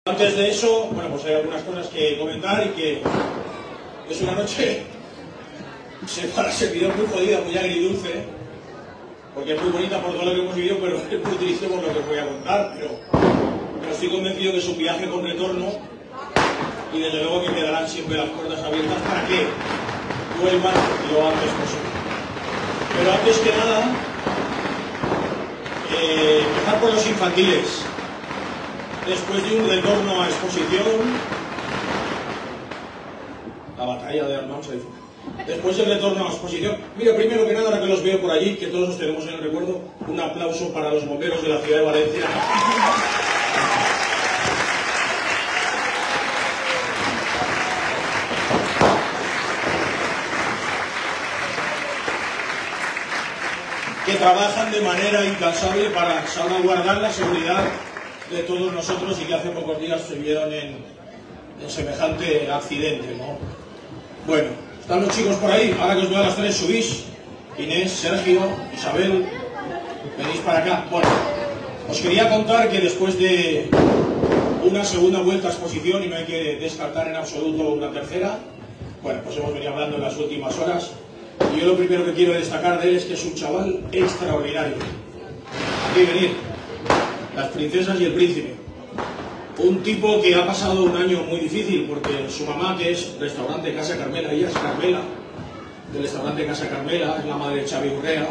Antes de eso, bueno, pues hay algunas cosas que comentar y que es una noche para el servidor muy jodida, muy agridulce, porque es muy bonita por todo lo que hemos vivido, pero es muy triste por lo que os voy a contar, pero estoy convencido que es un viaje con retorno y desde luego que quedarán siempre las puertas abiertas para que vuelvan lo antes posible. Pero antes que nada, empezar por los infantiles. Después de un retorno a exposición, la batalla de Armand se dice. Después del retorno a exposición, mira, primero que nada, ahora que los veo por allí, que todos los tenemos en el recuerdo, un aplauso para los bomberos de la ciudad de Valencia. Que trabajan de manera incansable para salvaguardar la seguridad de todos nosotros y que hace pocos días se vieron en semejante accidente, ¿no? Bueno, están los chicos por ahí, ahora que os veo a las tres subís, Inés, Sergio, Isabel, venís para acá. Bueno, os quería contar que después de una segunda vuelta a exposición, y no hay que descartar en absoluto una tercera, bueno, pues hemos venido hablando en las últimas horas, y yo lo primero que quiero destacar de él es que es un chaval extraordinario. Aquí venir. Las princesas y el príncipe. Un tipo que ha pasado un año muy difícil porque su mamá, que es restaurante Casa Carmela, ella es Carmela, del restaurante Casa Carmela, es la madre de Xavi Urrea,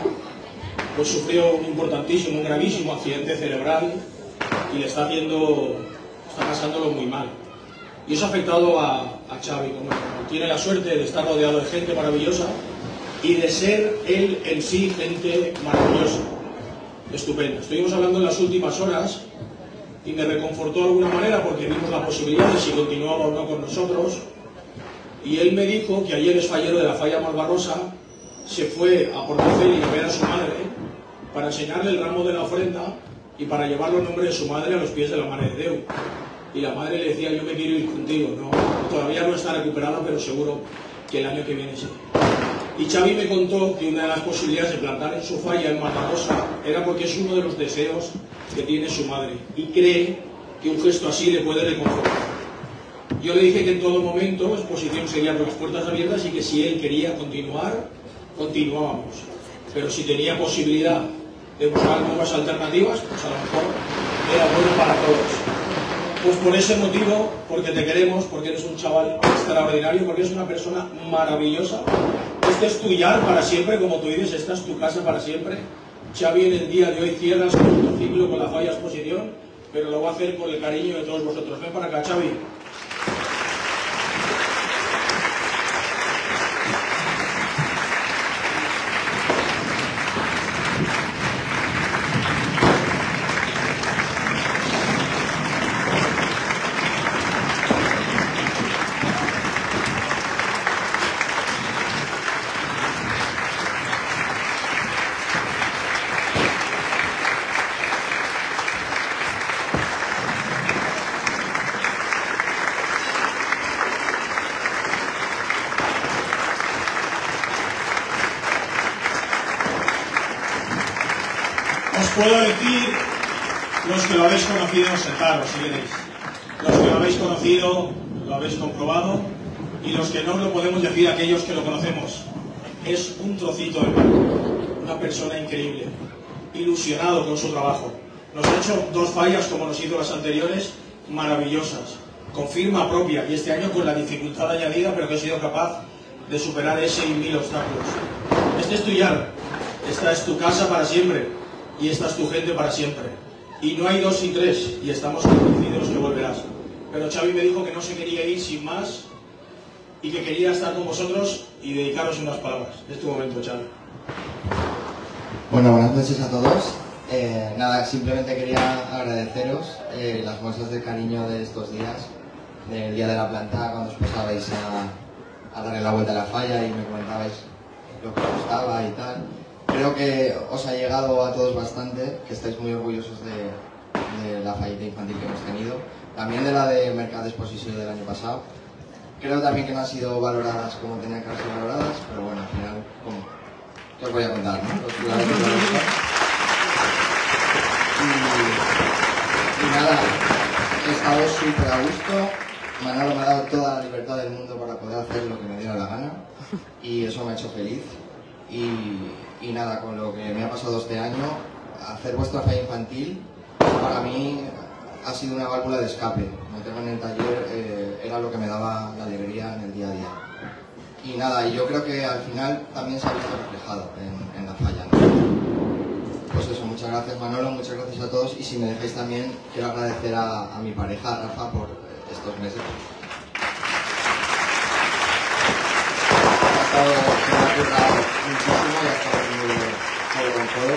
pues sufrió un importantísimo, un gravísimo accidente cerebral y le está pasándolo muy mal. Y eso ha afectado a Xavi. Como tiene la suerte de estar rodeado de gente maravillosa y de ser él en sí gente maravillosa. Estupendo. Estuvimos hablando en las últimas horas y me reconfortó de alguna manera porque vimos la posibilidad de si continuaba o no con nosotros, y él me dijo que ayer es fallero de la Falla Malvarrosa, se fue a Portofeli a ver a su madre para enseñarle el ramo de la ofrenda y para llevar los nombres de su madre a los pies de la Mare de Déu. Y la madre le decía: yo me quiero ir contigo, no, todavía no está recuperada, pero seguro que el año que viene sí. Y Xavi me contó que una de las posibilidades de plantar en su falla en Malvarrosa era porque es uno de los deseos que tiene su madre y cree que un gesto así le puede reconfortar. Yo le dije que en todo momento exposición seguía con las puertas abiertas y que si él quería continuar, continuábamos. Pero si tenía posibilidad de buscar nuevas alternativas, pues a lo mejor era bueno para todos. Pues por ese motivo, porque te queremos, porque eres un chaval extraordinario, porque eres una persona maravillosa. Este es tu yar para siempre, como tú dices, esta es tu casa para siempre. Xavi en el día de hoy cierra su ciclo con la falla exposición, pero lo va a hacer con el cariño de todos vosotros. Ven para acá, Xavi. Puedo decir, los que lo habéis conocido, sentaros si queréis. Los que lo habéis conocido, lo habéis comprobado, y los que no lo podemos decir aquellos que lo conocemos. Es un trocito de pan, una persona increíble, ilusionado con su trabajo. Nos ha hecho dos fallas como nos hizo las anteriores, maravillosas, con firma propia, y este año con la dificultad añadida, pero que he sido capaz de superar ese y mil obstáculos. Este es tu yar, esta es tu casa para siempre. Y esta es tu gente para siempre. Y no hay dos y tres, y estamos convencidos que volverás. Pero Xavi me dijo que no se quería ir sin más y que quería estar con vosotros y dedicaros unas palabras. Es tu momento, Xavi. Bueno, buenas noches a todos. Nada, simplemente quería agradeceros las muestras de cariño de estos días, del día de la planta, cuando os pasabais a darle la vuelta a la falla y me comentabais lo que os gustaba y tal. Creo que os ha llegado a todos bastante, que estáis muy orgullosos de la fallita infantil que hemos tenido, también de la de Mercat d'Exposició del año pasado. Creo también que no han sido valoradas como tenían que haber sido valoradas, pero bueno, al final, ¿qué os voy a contar, no? Y nada, he estado súper a gusto. Manolo me ha dado toda la libertad del mundo para poder hacer lo que me diera la gana y eso me ha hecho feliz. Y nada, con lo que me ha pasado este año, hacer vuestra falla infantil para mí ha sido una válvula de escape. Meterme en el taller era lo que me daba la alegría en el día a día. Y nada, y yo creo que al final también se ha visto reflejado en la falla, ¿no? Pues eso, muchas gracias Manolo, muchas gracias a todos y si me dejáis también quiero agradecer a mi pareja, Rafa, por estos meses. Se me ha currado muchísimo y ha estado muy con todo.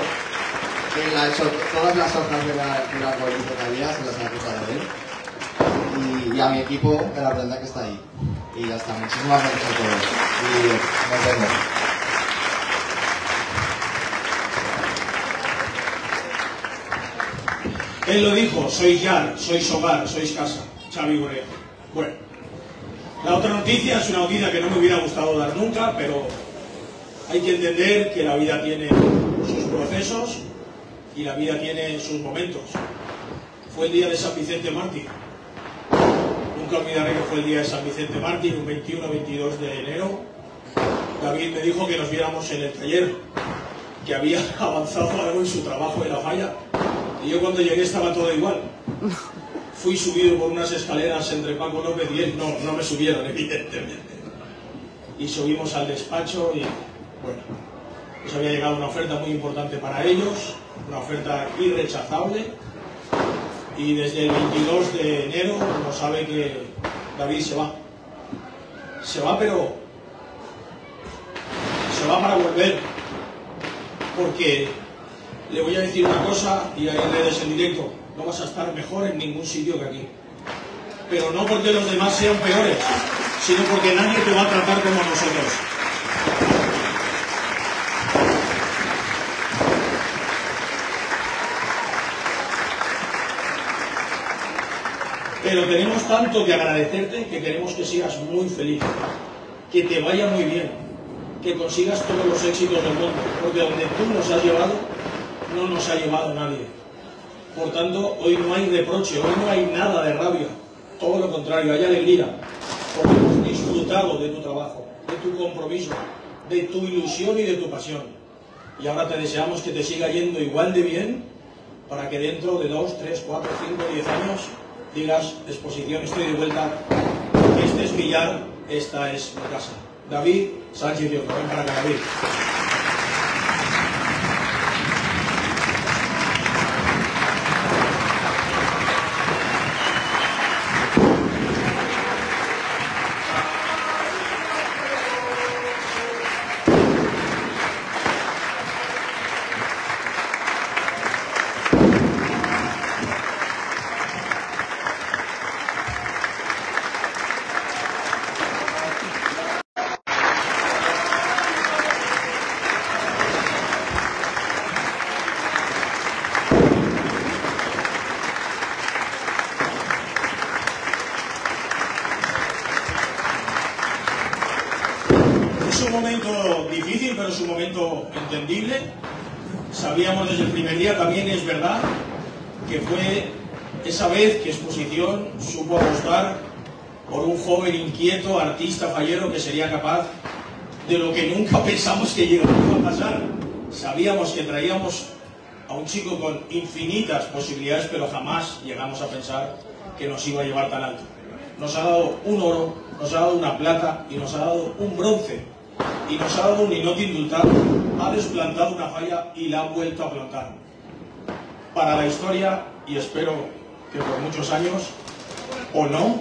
Él ha hecho todas las hojas del arbolito que había, se las ha cruzado él. Y a mi equipo de la planta que está ahí. Y ya está, muchísimas gracias a todos. Y nos vemos. Él lo dijo, sois Yar, sois hogar, sois casa. Xavi Borea. Bueno, la otra noticia es una noticia que no me hubiera gustado dar nunca, pero hay que entender que la vida tiene sus procesos y la vida tiene sus momentos. Fue el día de San Vicente Mártir. Nunca olvidaré que fue el día de San Vicente Mártir, un 21-22 de enero. David me dijo que nos viéramos en el taller, que había avanzado algo en su trabajo en la falla. Y yo cuando llegué estaba todo igual. Fui subido por unas escaleras entre Paco López y él, no me subieron, evidentemente. Y subimos al despacho y, bueno, pues había llegado una oferta muy importante para ellos, una oferta irrechazable. Y desde el 22 de enero uno sabe que David se va. Se va, pero se va para volver. Porque le voy a decir una cosa y ahí en redes en directo, no vas a estar mejor en ningún sitio que aquí. Pero no porque los demás sean peores, sino porque nadie te va a tratar como nosotros. Pero tenemos tanto que agradecerte que queremos que sigas muy feliz, que te vaya muy bien, que consigas todos los éxitos del mundo, porque donde tú nos has llevado, no nos ha llevado nadie. Por tanto, hoy no hay reproche, hoy no hay nada de rabia, todo lo contrario, hay alegría, porque hemos disfrutado de tu trabajo, de tu compromiso, de tu ilusión y de tu pasión. Y ahora te deseamos que te siga yendo igual de bien, para que dentro de 2, 3, 4, 5, 10 años digas, exposición, estoy de vuelta, este es mi Yar, esta es mi casa. David Sánchez Dios, ven para acá, David. Es un momento difícil, pero es un momento entendible. Sabíamos desde el primer día, también es verdad, que fue esa vez que Exposición supo apostar por un joven inquieto, artista, fallero, que sería capaz de lo que nunca pensamos que iba a pasar. Sabíamos que traíamos a un chico con infinitas posibilidades, pero jamás llegamos a pensar que nos iba a llevar tan alto. Nos ha dado un oro, nos ha dado una plata y nos ha dado un bronce. Y nos ha dado un inoti indultado, ha desplantado una falla y la ha vuelto a plantar. Para la historia, y espero que por muchos años, o no,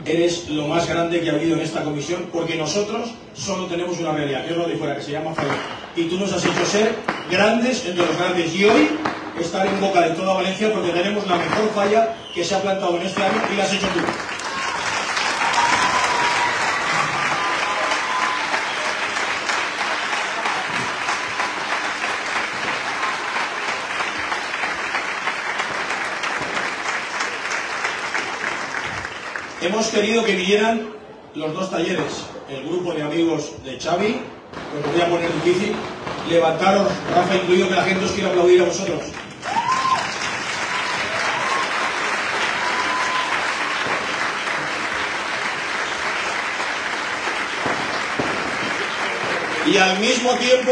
eres lo más grande que ha habido en esta comisión, porque nosotros solo tenemos una realidad, que es lo de fuera, que se llama falla. Y tú nos has hecho ser grandes entre los grandes, y hoy estar en boca de toda Valencia, porque tenemos la mejor falla que se ha plantado en este año y la has hecho tú. Hemos querido que vinieran los dos talleres, el grupo de amigos de Xavi, os voy a poner difícil, levantaros, Rafa incluido, que la gente os quiera aplaudir a vosotros. y al mismo tiempo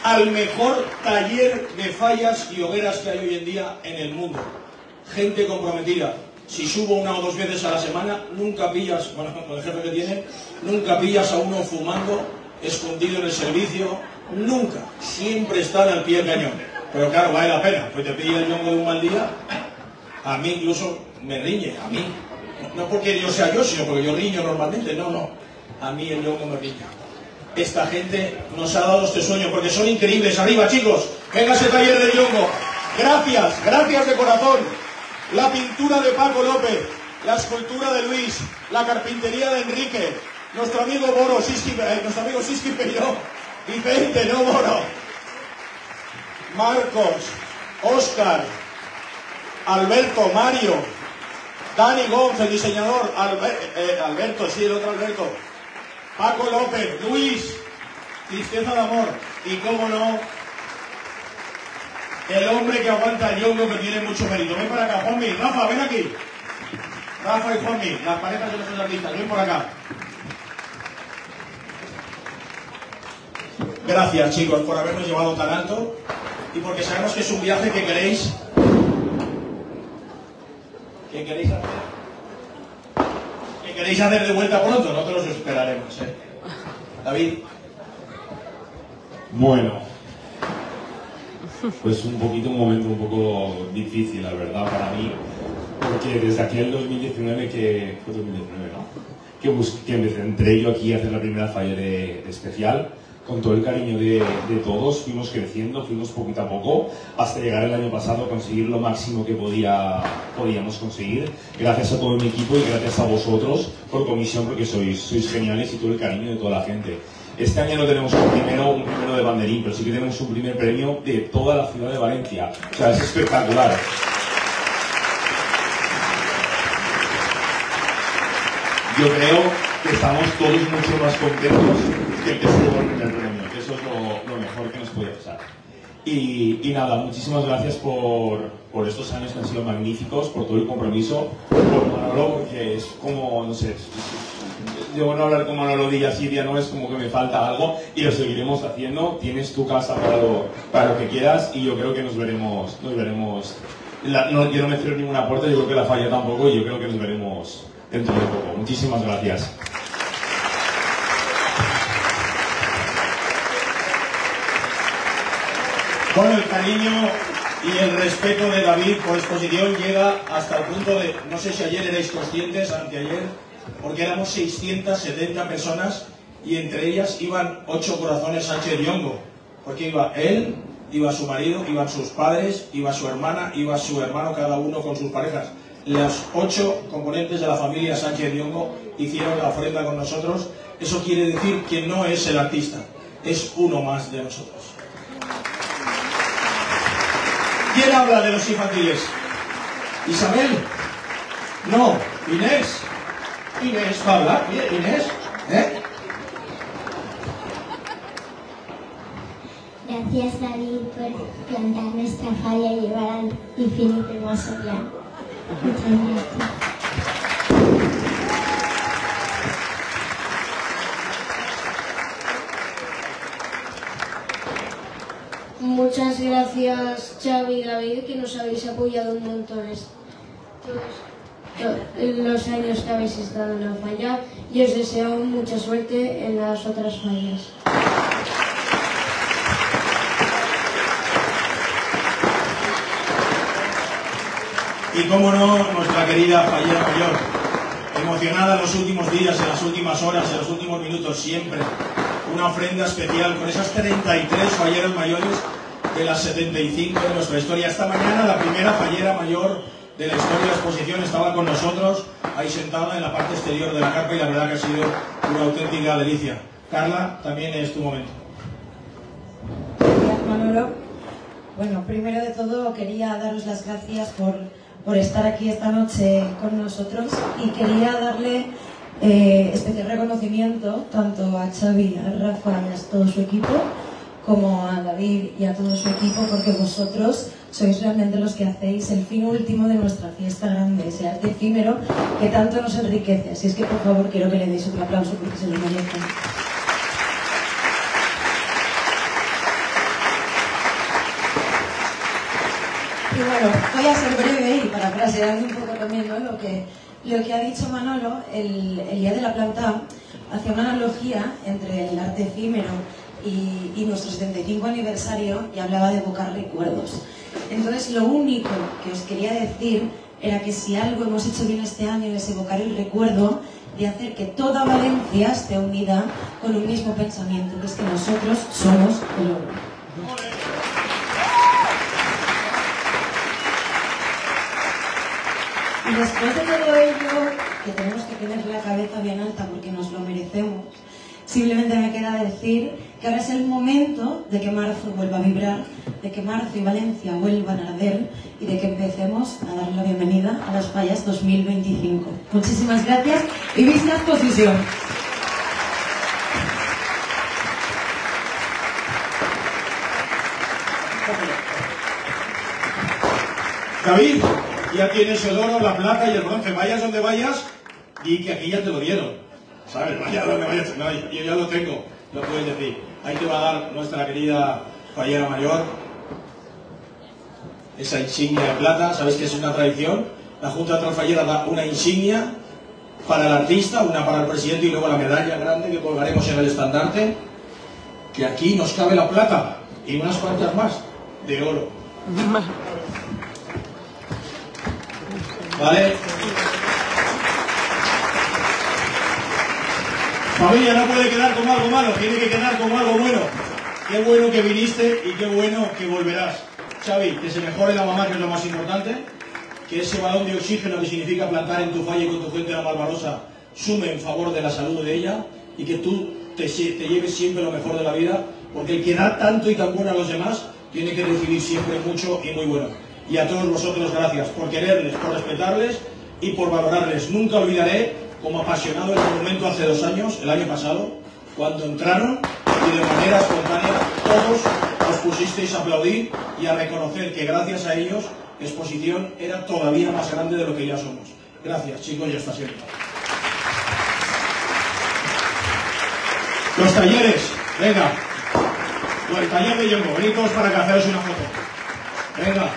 al mejor taller de fallas y hogueras que hay hoy en día en el mundo. Gente comprometida. Si subo 1 o 2 veces a la semana, nunca pillas, bueno, con el jefe que tiene, nunca pillas a uno fumando, escondido en el servicio, nunca. Siempre están al pie del cañón. Pero claro, vale la pena, pues te pilla el yongo de un mal día, a mí incluso me riñe, a mí. No porque yo sea yo, sino porque yo riño normalmente, no. A mí el yongo me riña. Esta gente nos ha dado este sueño, porque son increíbles. Arriba, chicos, venga ese taller del yongo. Gracias de corazón. La pintura de Paco López, la escultura de Luis, la carpintería de Enrique, nuestro amigo Boro, nuestro amigo Siski Peiró, Vicente, no Boro, Marcos, Óscar, Alberto, Mario, Dani Gómez, el diseñador, Alberto, sí, el otro Alberto, Paco López, Luis, Tristeza de Amor, y cómo no, el hombre que aguanta el yongo, que tiene mucho mérito. Ven para acá, Juanmi, Rafa, ven aquí. Rafa y Juanmi, las parejas de los artistas, ven por acá. Gracias, chicos, por habernos llevado tan alto y porque sabemos que es un viaje que queréis hacer de vuelta pronto. Nosotros os esperaremos, David. Bueno, pues un momento un poco difícil, la verdad, para mí, porque desde aquel 2019 que fue 2019, ¿no? Que me centré yo aquí a hacer la primera falla de especial, con todo el cariño de todos, fuimos creciendo, fuimos poquito a poco, hasta llegar el año pasado a conseguir lo máximo que podíamos conseguir, gracias a todo mi equipo y gracias a vosotros por comisión, porque sois geniales y todo el cariño de toda la gente. Este año no tenemos un primero de banderín, pero sí que tenemos un primer premio de toda la ciudad de Valencia. O sea, es espectacular. Yo creo que estamos todos mucho más contentos que el que se llevó el primer premio, que eso es lo mejor que nos puede pasar. Y nada, muchísimas gracias por estos años que han sido magníficos, por todo el compromiso, por Manolo, porque es como, no sé, yo no hablar con Manolo día sí, día no, es como que me falta algo y lo seguiremos haciendo. Tienes tu casa para lo que quieras y yo creo que nos veremos. Yo no me cierro ninguna puerta, yo creo que la falla tampoco y yo creo que nos veremos dentro de poco. Muchísimas gracias. Con el cariño y el respeto de David por exposición llega hasta el punto de, no sé si ayer erais conscientes, anteayer, porque éramos 670 personas y entre ellas iban 8 corazones Sánchez Yongo, porque iba él, iba su marido, iban sus padres, iba su hermana, iba su hermano, cada uno con sus parejas. Los 8 componentes de la familia Sánchez Yongo hicieron la ofrenda con nosotros. Eso quiere decir que no es el artista, es uno más de nosotros. ¿Quién habla de los infantiles? ¿Isabel? No. ¿Inés? Inés va a hablar. Inés, Gracias, David, por plantar nuestra falla y llevar al infinito y más allá. Muchas gracias. Muchas gracias, Xavi y David, que nos habéis apoyado un montón todos los años que habéis estado en la falla y os deseo mucha suerte en las otras fallas. Y cómo no, nuestra querida fallera mayor, emocionada en los últimos días, en las últimas horas, en los últimos minutos, siempre una ofrenda especial con esas 33 falleras mayores de las 75 de nuestra historia. Esta mañana la primera fallera mayor de la historia de la exposición estaba con nosotros, ahí sentada en la parte exterior de la carpa, y la verdad que ha sido una auténtica delicia. Carla, también es tu momento. Gracias, Manolo. Bueno, primero de todo quería daros las gracias por estar aquí esta noche con nosotros y quería darle especial reconocimiento tanto a Xavi, a Rafa y a todo su equipo, como a David y a todo su equipo, porque vosotros sois realmente los que hacéis el fin último de nuestra fiesta grande, ese arte efímero que tanto nos enriquece. Así es que, por favor, quiero que le deis un aplauso porque se lo merecen. Bueno, voy a ser breve y parafraseando un poco también, ¿no? Lo que ha dicho Manolo, el Día de la Planta hacía una analogía entre el arte efímero y nuestro 75 aniversario y hablaba de evocar recuerdos. Entonces, lo único que os quería decir era que si algo hemos hecho bien este año es evocar el recuerdo de hacer que toda Valencia esté unida con un mismo pensamiento, que es que nosotros somos el oro. Y después de todo ello, que tenemos que tener la cabeza bien alta porque nos lo merecemos, simplemente me queda decir que ahora es el momento de que marzo vuelva a vibrar, de que marzo y Valencia vuelvan a arder y de que empecemos a dar la bienvenida a las fallas 2025. Muchísimas gracias y vista exposición. David, ya tienes el oro, la plata y el bronce. Vayas donde vayas y que aquí ya te lo dieron. ¿Sabes? Vaya donde vayas. No, yo ya lo tengo, lo puedes decir. Ahí te va a dar nuestra querida fallera mayor esa insignia de plata. ¿Sabes que es una tradición? La Junta de Fallera da una insignia para el artista, una para el presidente y luego la medalla grande que colgaremos en el estandarte. Que aquí nos cabe la plata y unas cuantas más de oro. ¿Vale? Familia, no puede quedar como algo malo, tiene que quedar como algo bueno. Qué bueno que viniste y qué bueno que volverás. Xavi, que se mejore la mamá, que es lo más importante, que ese balón de oxígeno que significa plantar en tu falla y con tu gente la Malvarosa sume en favor de la salud de ella y que tú te lleves siempre lo mejor de la vida, porque el que da tanto y tan bueno a los demás tiene que recibir siempre mucho y muy bueno. Y a todos vosotros gracias por quererles, por respetarles y por valorarles. Nunca olvidaré como apasionado el momento hace 2 años, el año pasado, cuando entraron y de manera espontánea todos os pusisteis a aplaudir y a reconocer que gracias a ellos Exposición era todavía más grande de lo que ya somos. Gracias, chicos, y hasta siempre. Los talleres, venga. El taller de Yongo, venid todos para que haceros una foto. Venga.